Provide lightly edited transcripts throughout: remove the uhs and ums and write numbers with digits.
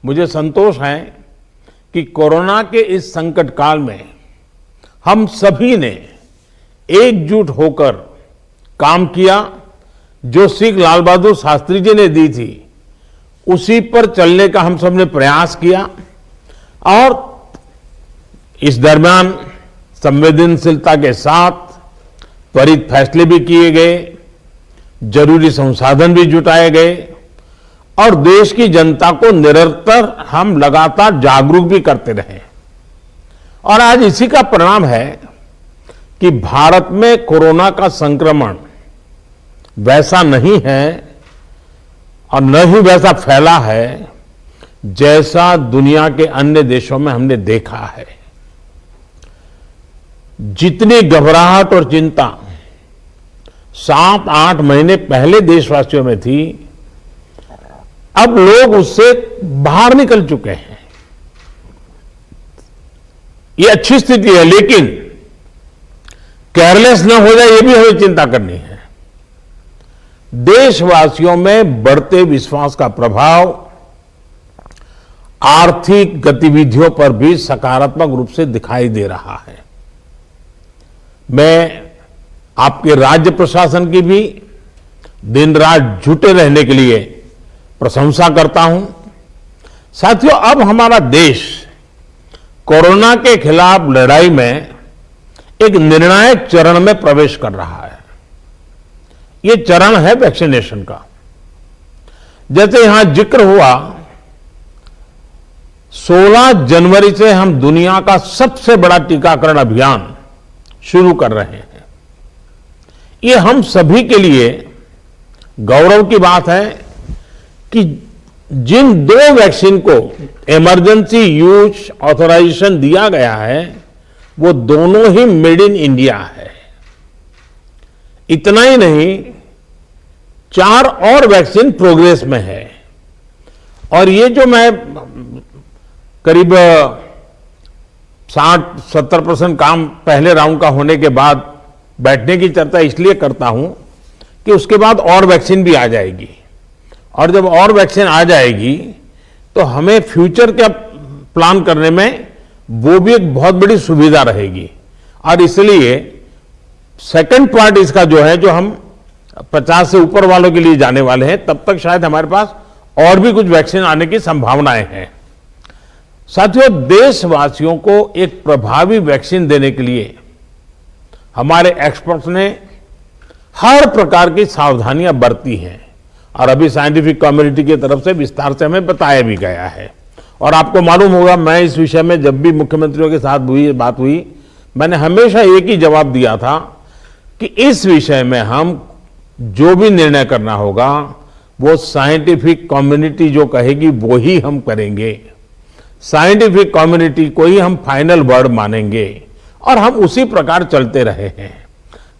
मुझे संतोष है कि कोरोना के इस संकट काल में हम सभी ने एकजुट होकर काम किया। जो सीख लाल बहादुर शास्त्री जी ने दी थी उसी पर चलने का हम सब ने प्रयास किया और इस दरमियान संवेदनशीलता के साथ त्वरित फैसले भी किए गए, जरूरी संसाधन भी जुटाए गए और देश की जनता को निरंतर हम लगातार जागरूक भी करते रहे। और आज इसी का परिणाम है कि भारत में कोरोना का संक्रमण वैसा नहीं है और न ही वैसा फैला है जैसा दुनिया के अन्य देशों में हमने देखा है। जितनी घबराहट और चिंता 7-8 महीने पहले देशवासियों में थी, अब लोग उससे बाहर निकल चुके हैं। ये अच्छी स्थिति है, लेकिन केयरलेस न हो जाए ये भी हमें चिंता करनी है। देशवासियों में बढ़ते विश्वास का प्रभाव आर्थिक गतिविधियों पर भी सकारात्मक रूप से दिखाई दे रहा है। मैं आपके राज्य प्रशासन की भी दिन रात जुटे रहने के लिए प्रशंसा करता हूं। साथियों, अब हमारा देश कोरोना के खिलाफ लड़ाई में एक निर्णायक चरण में प्रवेश कर रहा है। ये चरण है वैक्सीनेशन का। जैसे यहां जिक्र हुआ, 16 जनवरी से हम दुनिया का सबसे बड़ा टीकाकरण अभियान शुरू कर रहे हैं। ये हम सभी के लिए गौरव की बात है कि जिन 2 वैक्सीन को इमरजेंसी यूज ऑथराइजेशन दिया गया है वो दोनों ही मेड इन इंडिया है। इतना ही नहीं, 4 और वैक्सीन प्रोग्रेस में है। और ये जो मैं करीब 60-70% काम पहले राउंड का होने के बाद बैठने की चर्चा इसलिए करता हूं कि उसके बाद और वैक्सीन भी आ जाएगी और जब और वैक्सीन आ जाएगी तो हमें फ्यूचर का प्लान करने में वो भी एक बहुत बड़ी सुविधा रहेगी। और इसलिए सेकंड पार्ट इसका जो है, जो हम 50 से ऊपर वालों के लिए जाने वाले हैं, तब तक शायद हमारे पास और भी कुछ वैक्सीन आने की संभावनाएं हैं। साथियों, देशवासियों को एक प्रभावी वैक्सीन देने के लिए हमारे एक्सपर्ट्स ने हर प्रकार की सावधानियां बरती हैं और अभी साइंटिफिक कम्युनिटी की तरफ से विस्तार से हमें बताया भी गया है। और आपको मालूम होगा, मैं इस विषय में जब भी मुख्यमंत्रियों के साथ बात हुई, मैंने हमेशा एक ही जवाब दिया था कि इस विषय में हम जो भी निर्णय करना होगा वो साइंटिफिक कम्युनिटी जो कहेगी वो ही हम करेंगे। साइंटिफिक कम्युनिटी को ही हम फाइनल वर्ड मानेंगे और हम उसी प्रकार चलते रहे हैं।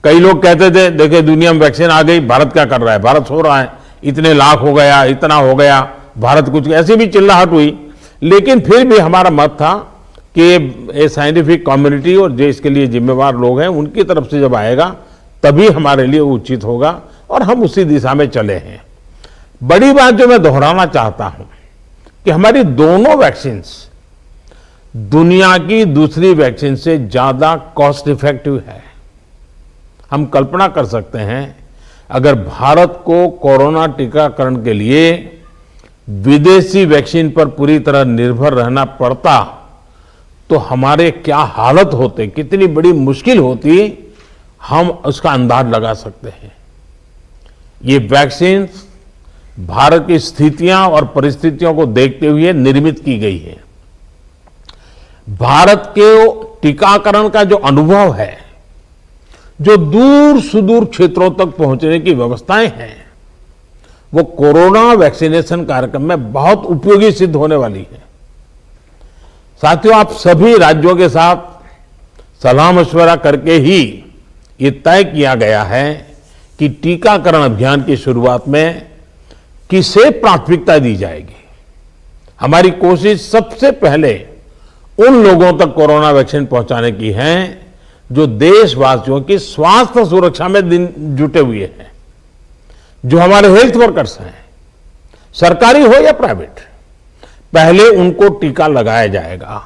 कई लोग कहते थे, देखिए दुनिया में वैक्सीन आ गई, भारत क्या कर रहा है, भारत सो रहा है, इतने लाख हो गया, इतना हो गया, भारत कुछ, ऐसी भी चिल्लाहट हुई। लेकिन फिर भी हमारा मत था कि ये साइंटिफिक कम्युनिटी और जो इसके लिए जिम्मेवार लोग हैं उनकी तरफ से जब आएगा तभी हमारे लिए उचित होगा और हम उसी दिशा में चले हैं। बड़ी बात जो मैं दोहराना चाहता हूं कि हमारी दोनों वैक्सीन्स दुनिया की दूसरी वैक्सीन से ज्यादा कॉस्ट इफेक्टिव है। हम कल्पना कर सकते हैं, अगर भारत को कोरोना टीकाकरण के लिए विदेशी वैक्सीन पर पूरी तरह निर्भर रहना पड़ता तो हमारे क्या हालत होते, कितनी बड़ी मुश्किल होती, हम उसका अंदाज लगा सकते हैं। ये वैक्सीन भारत की स्थितियां और परिस्थितियों को देखते हुए निर्मित की गई है। भारत के टीकाकरण का जो अनुभव है, जो दूर सुदूर क्षेत्रों तक पहुंचने की व्यवस्थाएं हैं, वो कोरोना वैक्सीनेशन कार्यक्रम में बहुत उपयोगी सिद्ध होने वाली है। साथियों, आप सभी राज्यों के साथ सलाह मशवरा करके ही ये तय किया गया है कि टीकाकरण अभियान की शुरुआत में किसे प्राथमिकता दी जाएगी। हमारी कोशिश सबसे पहले उन लोगों तक कोरोना वैक्सीन पहुंचाने की है जो देशवासियों की स्वास्थ्य सुरक्षा में जुटे हुए हैं, जो हमारे हेल्थ वर्कर्स हैं, सरकारी हो या प्राइवेट, पहले उनको टीका लगाया जाएगा।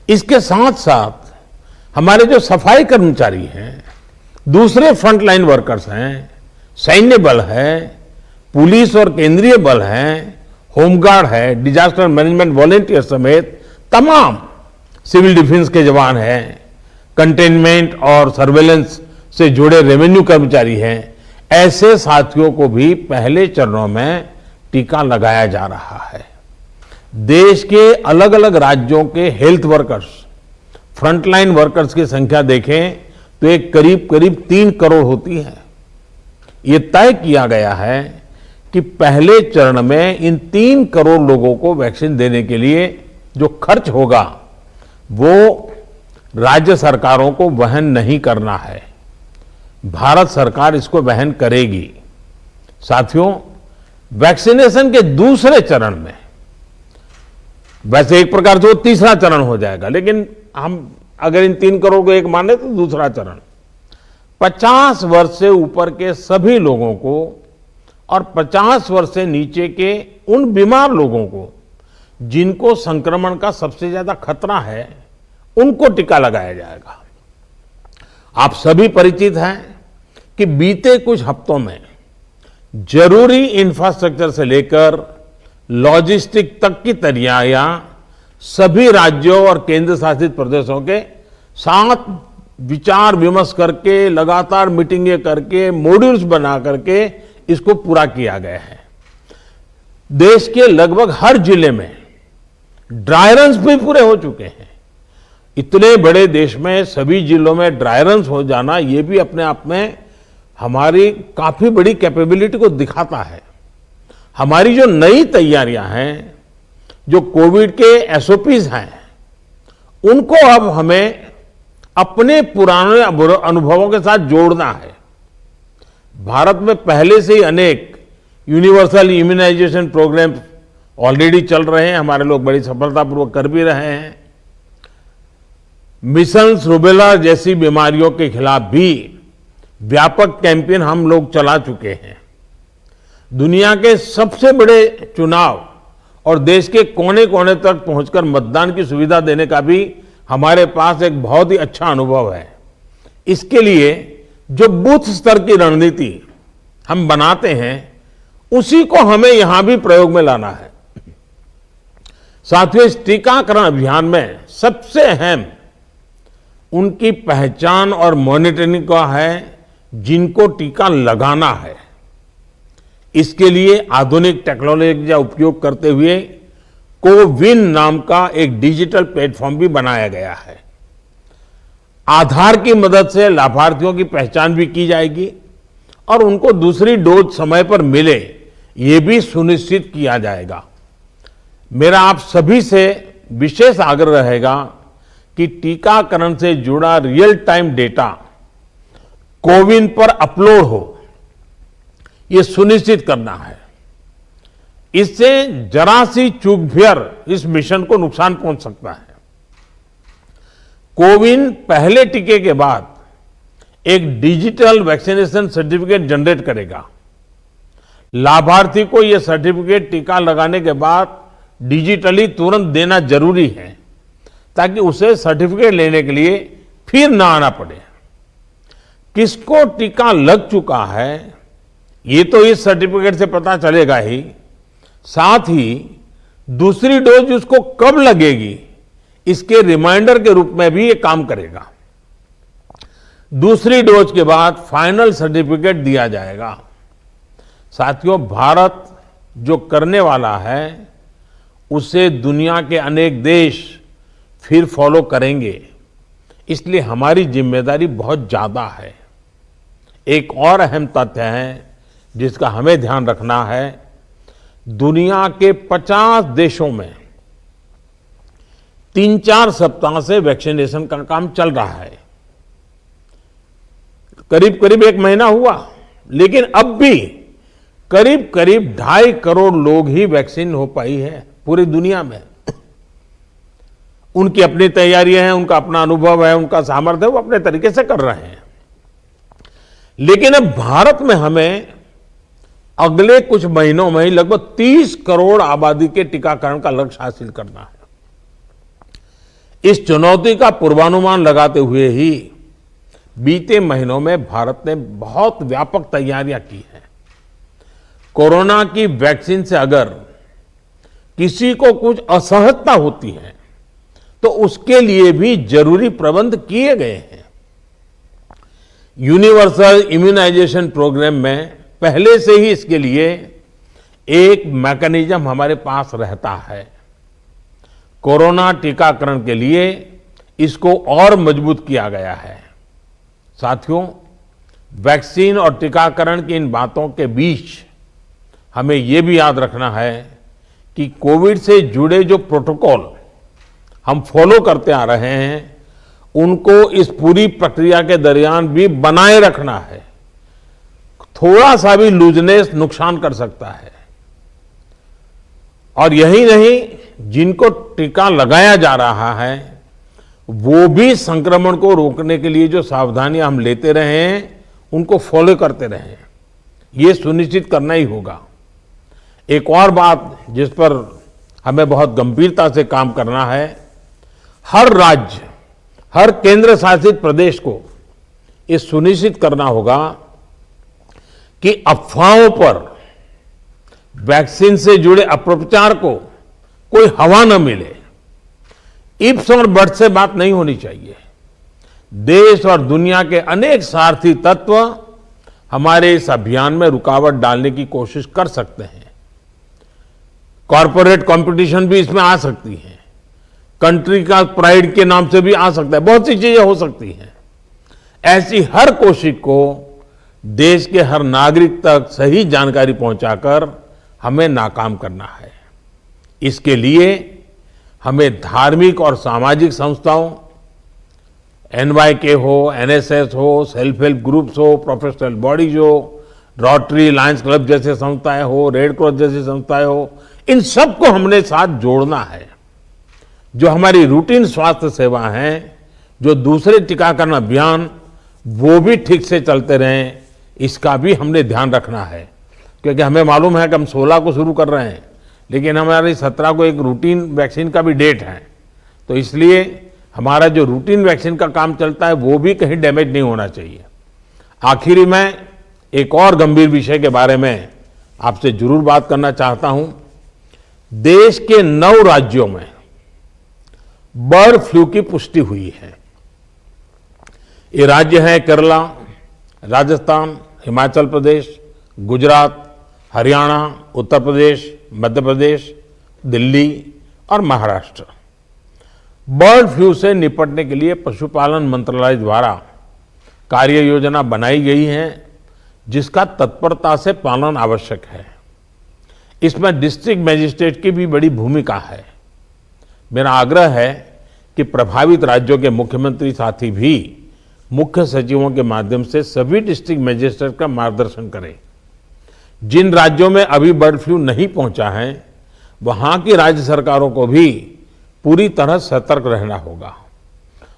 इसके साथ साथ हमारे जो सफाई कर्मचारी हैं, दूसरे फ्रंटलाइन वर्कर्स हैं, सैन्य बल है, पुलिस और केंद्रीय बल हैं, होमगार्ड है, डिजास्टर मैनेजमेंट वॉलेंटियर समेत तमाम सिविल डिफेंस के जवान हैं, कंटेनमेंट और सर्वेलेंस से जुड़े रेवेन्यू कर्मचारी हैं, ऐसे साथियों को भी पहले चरणों में टीका लगाया जा रहा है। देश के अलग अलग राज्यों के हेल्थ वर्कर्स, फ्रंटलाइन वर्कर्स की संख्या देखें तो एक करीब करीब 3 करोड़ होती है। ये तय किया गया है कि पहले चरण में इन 3 करोड़ लोगों को वैक्सीन देने के लिए जो खर्च होगा वो राज्य सरकारों को वहन नहीं करना है, भारत सरकार इसको वहन करेगी। साथियों, वैक्सीनेशन के दूसरे चरण में, वैसे एक प्रकार से वो तीसरा चरण हो जाएगा, लेकिन हम अगर इन 3 करोड़ को एक माने तो दूसरा चरण 50 वर्ष से ऊपर के सभी लोगों को और 50 वर्ष से नीचे के उन बीमार लोगों को जिनको संक्रमण का सबसे ज्यादा खतरा है, उनको टीका लगाया जाएगा। आप सभी परिचित हैं कि बीते कुछ हफ्तों में जरूरी इंफ्रास्ट्रक्चर से लेकर लॉजिस्टिक तक की तैयारियां सभी राज्यों और केंद्र शासित प्रदेशों के साथ विचार विमर्श करके, लगातार मीटिंगें करके, मॉड्यूल्स बना करके इसको पूरा किया गया है। देश के लगभग हर जिले में ड्राई रन्स भी पूरे हो चुके हैं। इतने बड़े देश में सभी जिलों में ड्राई रन्स हो जाना, ये भी अपने आप में हमारी काफी बड़ी कैपेबिलिटी को दिखाता है। हमारी जो नई तैयारियां हैं, जो कोविड के एसओपीज हैं, उनको अब हमें अपने पुराने अनुभवों के साथ जोड़ना है। भारत में पहले से ही अनेक यूनिवर्सल इम्यूनाइजेशन प्रोग्राम ऑलरेडी चल रहे हैं, हमारे लोग बड़ी सफलतापूर्वक कर भी रहे हैं। मिशंस रूबेला जैसी बीमारियों के खिलाफ भी व्यापक कैंपेन हम लोग चला चुके हैं। दुनिया के सबसे बड़े चुनाव और देश के कोने कोने तक पहुंचकर मतदान की सुविधा देने का भी हमारे पास एक बहुत ही अच्छा अनुभव है। इसके लिए जो बूथ स्तर की रणनीति हम बनाते हैं, उसी को हमें यहां भी प्रयोग में लाना है। साथियों, इस टीकाकरण अभियान में सबसे अहम उनकी पहचान और मॉनिटरिंग का है जिनको टीका लगाना है। इसके लिए आधुनिक टेक्नोलॉजी का उपयोग करते हुए कोविन नाम का एक डिजिटल प्लेटफॉर्म भी बनाया गया है। आधार की मदद से लाभार्थियों की पहचान भी की जाएगी और उनको दूसरी डोज समय पर मिले, ये भी सुनिश्चित किया जाएगा। मेरा आप सभी से विशेष आग्रह रहेगा कि टीकाकरण से जुड़ा रियल टाइम डेटा कोविन पर अपलोड हो, ये सुनिश्चित करना है। इससे जरा सी चूक भी इस मिशन को नुकसान पहुंच सकता है। कोविन पहले टीके के बाद एक डिजिटल वैक्सीनेशन सर्टिफिकेट जनरेट करेगा। लाभार्थी को यह सर्टिफिकेट टीका लगाने के बाद डिजिटली तुरंत देना जरूरी है, ताकि उसे सर्टिफिकेट लेने के लिए फिर ना आना पड़े। किसको टीका लग चुका है, ये तो इस सर्टिफिकेट से पता चलेगा ही, साथ ही दूसरी डोज उसको कब लगेगी, इसके रिमाइंडर के रूप में भी ये काम करेगा। दूसरी डोज के बाद फाइनल सर्टिफिकेट दिया जाएगा। साथियों, भारत जो करने वाला है, उसे दुनिया के अनेक देश फिर फॉलो करेंगे। इसलिए हमारी जिम्मेदारी बहुत ज्यादा है। एक और अहम तथ्य है जिसका हमें ध्यान रखना है, दुनिया के 50 देशों में 3-4 सप्ताह से वैक्सीनेशन का काम चल रहा है। करीब करीब 1 महीना हुआ, लेकिन अब भी करीब करीब 2.5 करोड़ लोग ही वैक्सीन हो पाई है पूरी दुनिया में। उनकी अपनी तैयारियां हैं, उनका अपना अनुभव है, उनका सामर्थ्य है, वो अपने तरीके से कर रहे हैं। लेकिन अब भारत में हमें अगले कुछ महीनों में ही लगभग 30 करोड़ आबादी के टीकाकरण का लक्ष्य हासिल करना है। इस चुनौती का पूर्वानुमान लगाते हुए ही बीते महीनों में भारत ने बहुत व्यापक तैयारियां की हैं। कोरोना की वैक्सीन से अगर किसी को कुछ असहजता होती है तो उसके लिए भी जरूरी प्रबंध किए गए हैं। यूनिवर्सल इम्यूनाइजेशन प्रोग्राम में पहले से ही इसके लिए एक मैकेनिज्म हमारे पास रहता है। कोरोना टीकाकरण के लिए इसको और मजबूत किया गया है। साथियों, वैक्सीन और टीकाकरण की इन बातों के बीच हमें यह भी याद रखना है कि कोविड से जुड़े जो प्रोटोकॉल हम फॉलो करते आ रहे हैं उनको इस पूरी प्रक्रिया के दरमियान भी बनाए रखना है। थोड़ा सा भी लूजनेस नुकसान कर सकता है। और यही नहीं, जिनको टीका लगाया जा रहा है वो भी संक्रमण को रोकने के लिए जो सावधानियां हम लेते रहे हैं उनको फॉलो करते रहे। ये सुनिश्चित करना ही होगा। एक और बात जिस पर हमें बहुत गंभीरता से काम करना है, हर राज्य, हर केंद्र शासित प्रदेश को ये सुनिश्चित करना होगा कि अफवाहों पर, वैक्सीन से जुड़े अपप्रचार को कोई हवा न मिले। इफ्स और बट्स से बात नहीं होनी चाहिए। देश और दुनिया के अनेक स्वार्थी तत्व हमारे इस अभियान में रुकावट डालने की कोशिश कर सकते हैं। कॉरपोरेट कंपटीशन भी इसमें आ सकती है। कंट्री का प्राइड के नाम से भी आ सकता है। बहुत सी चीजें हो सकती हैं। ऐसी हर कोशिश को देश के हर नागरिक तक सही जानकारी पहुंचाकर हमें नाकाम करना है। इसके लिए हमें धार्मिक और सामाजिक संस्थाओं, एनवाईके हो, एनएसएस हो, सेल्फ हेल्प ग्रुप्स हो, प्रोफेशनल बॉडीज हो, रोटरी, लायंस क्लब जैसे संस्थाएं हो, रेड क्रॉस जैसी संस्थाएं हो, इन सबको हमने साथ जोड़ना है। जो हमारी रूटीन स्वास्थ्य सेवा हैं, जो दूसरे टीकाकरण अभियान, वो भी ठीक से चलते रहें, इसका भी हमने ध्यान रखना है। क्योंकि हमें मालूम है कि हम 16 को शुरू कर रहे हैं, लेकिन हमारी 17 को एक रूटीन वैक्सीन का भी डेट है। तो इसलिए हमारा जो रूटीन वैक्सीन का काम चलता है वो भी कहीं डैमेज नहीं होना चाहिए। आखिरी में एक और गंभीर विषय के बारे में आपसे जरूर बात करना चाहता हूं। देश के 9 राज्यों में बर्ड फ्लू की पुष्टि हुई है। ये राज्य हैं केरला, राजस्थान, हिमाचल प्रदेश, गुजरात, हरियाणा, उत्तर प्रदेश, मध्य प्रदेश, दिल्ली और महाराष्ट्र। बर्ड फ्लू से निपटने के लिए पशुपालन मंत्रालय द्वारा कार्य योजना बनाई गई है, जिसका तत्परता से पालन आवश्यक है। इसमें डिस्ट्रिक्ट मजिस्ट्रेट की भी बड़ी भूमिका है। मेरा आग्रह है कि प्रभावित राज्यों के मुख्यमंत्री साथी भी मुख्य सचिवों के माध्यम से सभी डिस्ट्रिक्ट मजिस्ट्रेट का मार्गदर्शन करें। जिन राज्यों में अभी बर्ड फ्लू नहीं पहुंचा है, वहां की राज्य सरकारों को भी पूरी तरह सतर्क रहना होगा।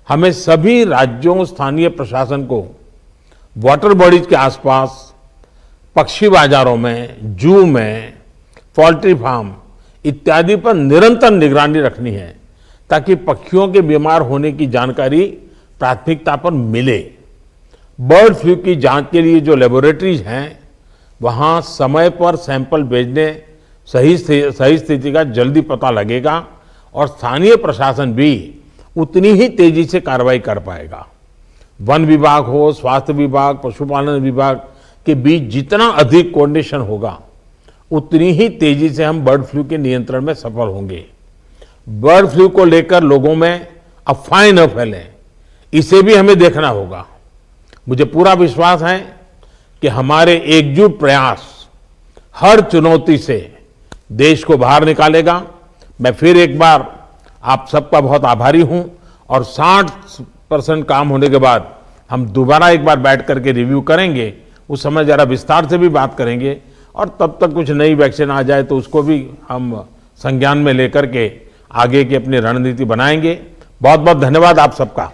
हमें सभी राज्यों, स्थानीय प्रशासन को वाटर बॉडीज के आसपास, पक्षी बाजारों में, जू में, पोल्ट्री फार्म इत्यादि पर निरंतर निगरानी रखनी है, ताकि पक्षियों के बीमार होने की जानकारी प्राथमिकता पर मिले। बर्ड फ्लू की जांच के लिए जो लेबोरेटरीज हैं, वहां समय पर सैंपल भेजने सही स्थिति का जल्दी पता लगेगा और स्थानीय प्रशासन भी उतनी ही तेजी से कार्रवाई कर पाएगा। वन विभाग हो, स्वास्थ्य विभाग, पशुपालन विभाग के बीच जितना अधिक कोऑर्डिनेशन होगा, उतनी ही तेजी से हम बर्ड फ्लू के नियंत्रण में सफल होंगे। बर्ड फ्लू को लेकर लोगों में अफवाहें न फैलें, इसे भी हमें देखना होगा। मुझे पूरा विश्वास है कि हमारे एकजुट प्रयास हर चुनौती से देश को बाहर निकालेगा। मैं फिर एक बार आप सबका बहुत आभारी हूं और 60% काम होने के बाद हम दोबारा एक बार बैठ करके रिव्यू करेंगे। उस समय जरा विस्तार से भी बात करेंगे और तब तक कुछ नई वैक्सीन आ जाए तो उसको भी हम संज्ञान में लेकर के आगे की अपनी रणनीति बनाएंगे। बहुत बहुत धन्यवाद आप सबका।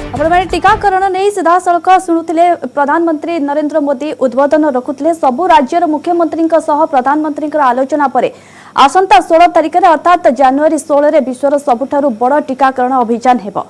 आपण टीकाकरण नहीं सीधा सड़क शुणुले प्रधानमंत्री नरेंद्र मोदी उद्बोधन रखुले सबु राज्यर मुख्यमंत्री प्रधानमंत्री आलोचना पर आसंता 16 तारिख अर्थात जनवरी 16 विश्वर सबुठारु बड़ टीकाकरण अभियान हेबो।